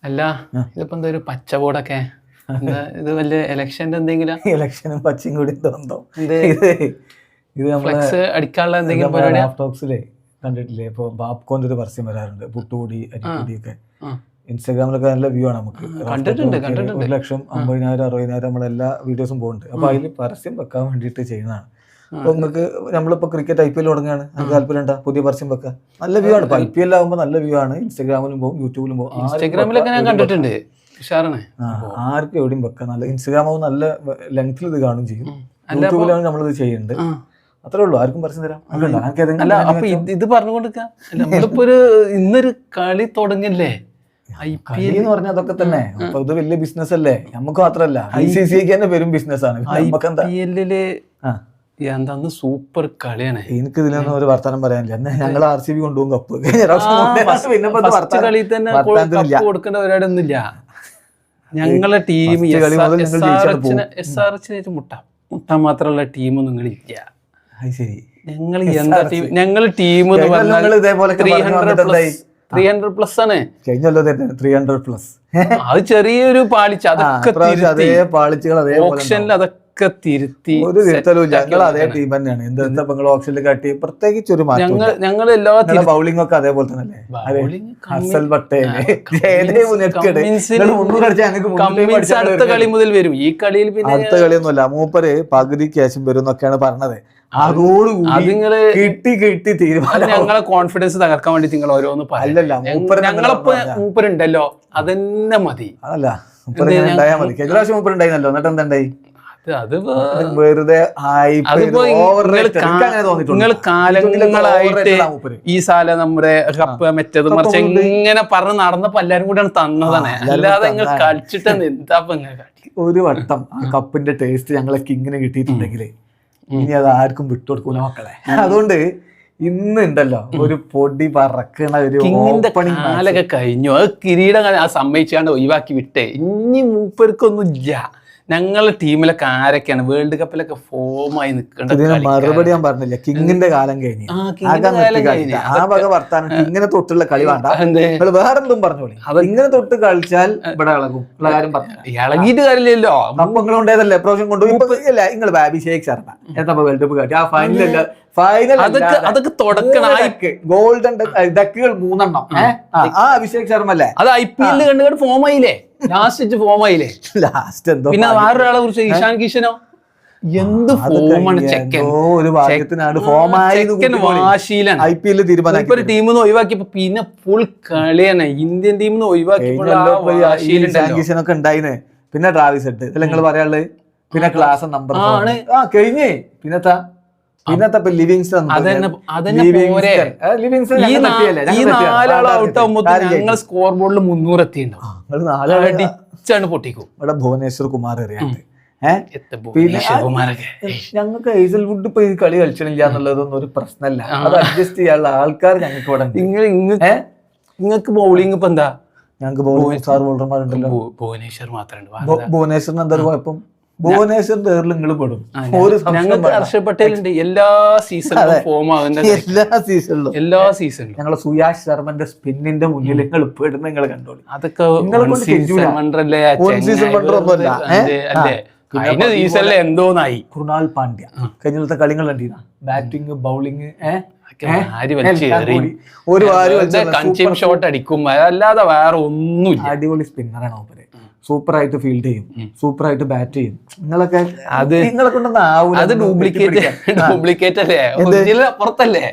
അല്ല ഇതിപ്പോ എന്താ ഒരു പച്ചബോർഡൊക്കെ ഇത് വലിയ ഇലക്ഷന്റെ എന്തെങ്കിലും ഇലക്ഷനും പച്ചയും കൂടി തോന്നോ ഇത് ഫ്ലെക്സ് അടിക്കാനുള്ള എന്തെങ്കിലും ലാപ്ടോപ്സിലെ കണ്ടിട്ടില്ലേ? ഇപ്പൊ ബാപ്കോന്റെ ഒരു പരസ്യം വരാറുണ്ട്, പുട്ടുപൊടി അരിപ്പൊടി ഒക്കെ. ഇൻസ്റ്റാഗ്രാമിലൊക്കെ നല്ല വ്യൂ ആണ് നമുക്ക്. 1,50,000 60,000 നമ്മളെല്ലാ വീഡിയോസും പോകുന്നുണ്ട്. അപ്പൊ അതിൽ പരസ്യം വെക്കാൻ വേണ്ടിയിട്ട് ചെയ്യുന്നതാണ്. അപ്പൊ നിങ്ങൾക്ക് നമ്മളിപ്പോ ക്രിക്കറ്റ് IPL തുടങ്ങുകയാണ്, നമുക്ക് താല്പര്യം ഉണ്ടാ പുതിയ പരസ്യം വെക്കാം? നല്ല വ്യൂ ആണ്. IPL ആകുമ്പോൾ നല്ല വ്യൂ ആണ്. ഇൻസ്റ്റാഗ്രാമിലും പോകും, യൂട്യൂബിലും പോകും. ഇൻസ്റ്റാഗ്രാമിലൊക്കെ ഞാൻ കണ്ടിട്ടുണ്ട്. ആർക്കും എവിടെയും വെക്കാം. നല്ല ഇൻസ്റ്റാഗ്രാം ആവുമ്പോൾ നല്ല ലെങ്ത്തിൽ ഇത് കാണും ചെയ്യും. യൂട്യൂബിലാണ് നമ്മളിത് ചെയ്യുന്നുണ്ട്. അത്രേ ഉള്ളൂ. ആർക്കും പരസ്യം തരാം. അല്ല അപ്പൊ ഇത് പറഞ്ഞുകൊണ്ടിരിക്കാം. നമ്മളിപ്പോ ഒരു ഇന്നൊരു കളി തുടങ്ങില്ലേ IPL എന്ന് പറഞ്ഞാൽ അതൊക്കെ തന്നെ. അപ്പൊ ഇത് വലിയ ബിസിനസ് അല്ലേ? നമുക്ക് മാത്രല്ല, ICC തന്നെ വരും ബിസിനസ് ആണ്. IPL എന്താന്ന് സൂപ്പർ കളിയാണ്. എനിക്ക് ഇതിലൊന്നും ഒരു വർത്തമാനം പറയാനില്ല. ഞങ്ങൾ RCB കൊണ്ടുപോകും കപ്പ്. കളി തന്നെ കൊടുക്കേണ്ട പരിപാടിയൊന്നുമില്ല. ഞങ്ങളെ ടീം SRH മുട്ടാൻ മാത്രമുള്ള ടീമൊന്നും നിങ്ങളില്ല. ഞങ്ങള് ടീം എന്ന് പറഞ്ഞാൽ 300+ ആണ്. അത് ചെറിയൊരു പാളിച്ച, അതൊക്കെ ഓപ്ഷനിൽ അതൊക്കെ തിരുത്തി ഒരു ഞങ്ങൾ അതേ ടീം തന്നെയാണ്. എന്താ ഓപ്ഷനിൽ കാട്ടി പ്രത്യേകിച്ച് ഒരു ഞങ്ങൾ എല്ലാ ബൗളിംഗ് ഒക്കെ അതേപോലെ തന്നെ. അടുത്ത കളി മുതൽ വരും. ഈ കളിയിൽ അടുത്ത കളിയൊന്നുമല്ല, മൂപ്പര് പകുതി ക്യാഷും വരും എന്നൊക്കെയാണ് പറഞ്ഞത്. അതോടുകൂടി കിട്ടി തീരുമാനം. ഞങ്ങളെ കോൺഫിഡൻസ് തകർക്കാൻ വേണ്ടി നിങ്ങൾ ഓരോന്ന് അല്ലല്ല, മൂപ്പരുണ്ടല്ലോ അതന്നെ മതി. അതല്ല ഉണ്ടായാൽ മതി. കഴിഞ്ഞ പ്രാവശ്യം മൂപ്പരുണ്ടായിരുന്നല്ലോ, എന്നിട്ട് എന്തുണ്ടായി? വെറുതെ നിങ്ങൾ കാലങ്ങളായിട്ട് ഈ സാല നമ്മുടെ കപ്പ് മറ്റേത് മറിച്ച് എങ്ങനെ പറഞ്ഞ് നടന്നപ്പോ എല്ലാരും കൂടെയാണ് തന്നതാണ്. അല്ലാതെ നിങ്ങൾ കളിച്ചിട്ട് എന്താ ഒരു വട്ടം ആ കപ്പിന്റെ ടേസ്റ്റ് ഞങ്ങളെ കിങ്ങിന് കിട്ടിയിട്ടുണ്ടെങ്കിൽ ഇനി അത് ആർക്കും വിട്ടുകൊടുക്കൂല മക്കളെ. അതുകൊണ്ട് ഇന്നുണ്ടല്ലോ ഒരു പൊടി പറക്കണ ഒരു കാലൊക്കെ കഴിഞ്ഞു. അത് കിരീടം ആ സമ്മതിച്ചാണ്ട് ഒഴിവാക്കി വിട്ടേ. ഇനി മൂപ്പർക്കൊന്നും ഇല്ല. ഞങ്ങളെ ടീമിലൊക്കെ ആരൊക്കെയാണ് വേൾഡ് കപ്പിലൊക്കെ ഫോമായി നിൽക്കേണ്ടത്? മറുപടി ഞാൻ പറഞ്ഞില്ല, കിങ്ങിന്റെ കാലം കഴിഞ്ഞു. ആ വക വർത്താനം ഇങ്ങനെ തൊട്ടുള്ള കളി വേണ്ട. വേറെന്തും പറഞ്ഞോളി. ഇങ്ങനെ തൊട്ട് കളിച്ചാൽ ഇവിടെ ഇളകും. കാര്യം പറഞ്ഞു ഇളകിയിട്ട് കാര്യമില്ലല്ലോ. നമ്മൾ കൊണ്ടേതല്ലേ പ്രാവശ്യം കൊണ്ടുപോയി. നിങ്ങൾ അഭിഷേക് ശർമ്മ എന്താ വേൾഡ് കപ്പ് കാട്ടി? ആ ഫൈനലല്ല, അതൊക്കെ തുടക്കണം. ഗോൾഡൻ ഡക്കുകൾ 3 ആ അഭിഷേക് ശർമ്മ അല്ലേ? അത് IPL കണ്ടുകൊണ്ട് ഫോം ആയില്ലേ? ലാസ്റ്റ് ഫോം ആയില്ലേ? ലാസ്റ്റ് എന്തോ പിന്നെ വേറൊരാളെ കുറിച്ച് ഇഷാൻ കിഷനോ എന്ത് ഫോമാണ് ചെക്കൻ. ഒരു ഭാഗ്യത്തിനാണ് വാശിയിലാണ്. IPL തീരുമാനം ഒരു ടീമിന്ന് ഒഴിവാക്കിയപ്പോ പിന്നെ ഫുൾ കളിയാണ്. ഇന്ത്യൻ ടീമിന്ന് ഒഴിവാക്കിയൊക്കെ ഉണ്ടായിന്. പിന്നെ ട്രാവിസ് ഹെഡ് നിങ്ങൾ പറയാനുള്ളത്. പിന്നെ ക്ലാസ് നമ്പർ കഴിഞ്ഞേ. പിന്നത്തെ ലിവിങ്സ്റ്റൺ. ഞങ്ങൾ സ്കോർ ബോർഡിൽ 300 എത്തിയിട്ടുണ്ടാവും. പൊട്ടിക്കും. ഇവിടെ ഭുവനേശ്വർ കുമാർ അറിയാണ്ട്. പിന്നെ ഞങ്ങൾക്ക് ഹേസൽവുഡ് ഇപ്പൊ ഈ കളി കളിച്ചിട്ടില്ല എന്നുള്ളതൊന്നും ഒരു പ്രശ്നമല്ല. അത് അഡ്ജസ്റ്റ് ചെയ്യാനുള്ള ആൾക്കാർ ഞങ്ങൾക്ക് ഇവിടെ ഉണ്ട്. നിങ്ങൾക്ക് ബൗളിംഗ് ഇപ്പൊ എന്താ? ഞങ്ങൾക്ക് ബോളർമാർ ബോളർമാരുണ്ടല്ലോ. ഭുവനേശ്വർ മാത്രമേ. ഭുവനേശ്വറിന് എന്താ കുഴപ്പം? ഭുവനേശ്വറിന്റെ നിങ്ങൾ പെടും. ഞങ്ങൾക്ക് ഹർഷൽ പട്ടേലുണ്ട്. എല്ലാ സീസണിലും ഫോം ആകുന്ന എല്ലാ സീസണിലും ഞങ്ങളെ സുയാഷ് ശർമ്മന്റെ സ്പിന്നിന്റെ മുന്നിൽ നിങ്ങൾ പെടുന്ന നിങ്ങൾ കണ്ടോളി. അതൊക്കെ എന്തോന്നായി. കൃണാൽ പാണ്ഡ്യ കഴിഞ്ഞ കളികൾ കണ്ടീന. ബാറ്റിംഗ് ബൗളിംഗ് ഷോട്ട് അടിക്കും, അല്ലാതെ വേറെ ഒന്നും. അടിപൊളി സ്പിന്നറാണ് അവര്. സൂപ്പറായിട്ട് ഫീൽഡ് ചെയ്യും, സൂപ്പറായിട്ട് ബാറ്റ് ചെയ്യും. നിങ്ങളൊക്കെ നിങ്ങളെ കൊണ്ടൊന്നും ആവൂല. അത് ഡ്യൂപ്ലിക്കേറ്റ് അല്ലേ? പുറത്തല്ലേ?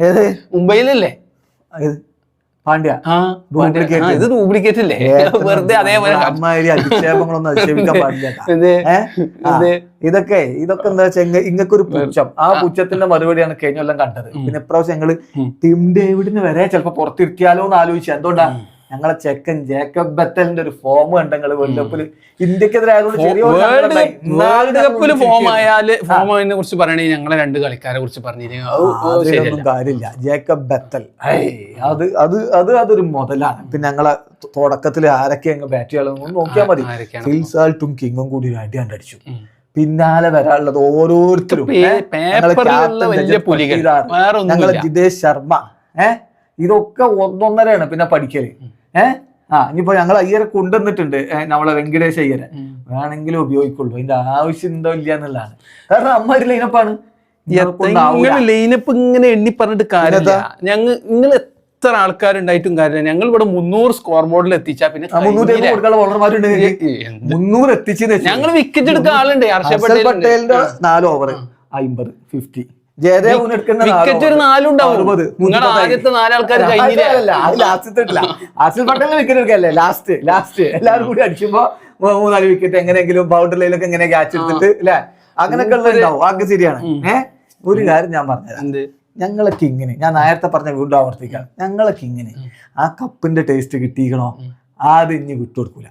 മുംബൈയിലല്ലേ പാണ്ഡ്യ? ഇത് ഡ്യൂപ്ലിക്കേറ്റ് അല്ലേ? വെറുതെ അതേപോലെ അധിക്ഷേപങ്ങളൊന്നും അധിക്ഷേപിക്കാൻ പാടില്ല. ഇതൊക്കെ എന്താ വെച്ചാൽ ഇങ്ങക്കൊരു പുച്ഛം. ആ പുച്ഛത്തിന്റെ മറുപടിയാണ് കഴിഞ്ഞ കൊല്ലം കണ്ടത്. പിന്നെ ഇപ്രാവശ്യം ഞങ്ങള് ടിം ഡേവിഡിന് വരെ ചിലപ്പോ പുറത്തിരുത്തിയാലോ എന്ന് ആലോചിച്ചു. എന്തുകൊണ്ടാ? ഞങ്ങളെ ചെക്കൻ ജേക്കബ് ബെത്തലിന്റെ ഒരു ഫോം കണ്ടെങ്കിൽ വേൾഡ് കപ്പിൽ ഇന്ത്യക്കെതിരായതുകൊണ്ട് വേൾഡ് കപ്പിൽ ഫോം ആയതിനെ കുറിച്ച് പറയണെങ്കിൽ ഞങ്ങളെ 2 കളിക്കാരെ കുറിച്ച് പറഞ്ഞിരുന്നു. കാര്യമില്ല. ജേക്കബ് ബെത്തൽ അതൊരു മുതലാണ്. പിന്നെ ഞങ്ങളെ തുടക്കത്തിൽ ആരൊക്കെ അങ്ങ് ബാറ്റ് ചെയ്യാൻ നോക്കിയാൽ മതി. ഫിൽസാൾട്ടും കിങ്ങും കൂടി ഒരു അടി കണ്ടടിച്ചു. പിന്നാലെ വരാനുള്ളത് ഓരോരുത്തരും. ഞങ്ങളെ ജിതേഷ് ശർമ്മ ഇതൊക്കെ 1-1.5 പിന്നെ പഠിക്കല്. ഇനിയിപ്പോ ഞങ്ങൾ അയ്യരെ കൊണ്ടുവന്നിട്ടുണ്ട്, നമ്മളെ വെങ്കടേഷ് അയ്യരെ, വേണമെങ്കിലും ഉപയോഗിക്കുള്ളൂ, അതിന്റെ ആവശ്യം ഉണ്ടോ ഇല്ല എന്നുള്ളതാണ്. കാരണം അമ്മ ഒരു ലൈനപ്പാണ്, ലൈനപ്പ് ഇങ്ങനെ എണ്ണി പറഞ്ഞിട്ട് കാര്യമില്ല. നിങ്ങൾ എത്ര ആൾക്കാരുണ്ടായിട്ടും കാര്യമില്ല. ഞങ്ങൾ ഇവിടെ 300 സ്കോർ ബോർഡിൽ എത്തിച്ചാ പിന്നെ 300 എത്തിച്ചെന്ന് ഞങ്ങൾ വിക്കറ്റ് എടുക്കുന്ന ആളുണ്ട്. ഹർഷൽ പട്ടേലിന്റെ 4 ഓവർ 50, 50. ജയദേവൻ എടുക്കുന്ന വിക്കറ്റ് ഒരു 4 ഉണ്ടാവും. നിങ്ങൾ ആദ്യത്തെ 4 ആൾക്കാർ കഴിഞ്ഞില്ല. ഹർഷൽ പട്ടേലിന് വിക്കറ്റ് എടുക്കല്ലേ ലാസ്റ്റ് എല്ലാവരും കൂടി അടിച്ചുമ്പോ 3-4 വിക്കറ്റ് എങ്ങനെയെങ്കിലും ബൗണ്ടറി ലൈനൊക്കെ എങ്ങനെ ക്യാച്ച് എടുത്തിട്ട് അല്ലെ, അങ്ങനെയൊക്കെ ഉള്ളതുണ്ടാവും. ആകെ ശരിയാണ്. ഒരു കാര്യം ഞാൻ പറഞ്ഞത്, ഞങ്ങളെ കിങ്ങിന്, ഞാൻ നേരത്തെ പറഞ്ഞ വീണ്ടും ആവർത്തിക്കാം, ഞങ്ങളെ കിങ്ങിന് ആ കപ്പിന്റെ ടേസ്റ്റ് കിട്ടിക്കണോ, അത് ഇനി വിട്ടുകൊടുക്കൂല.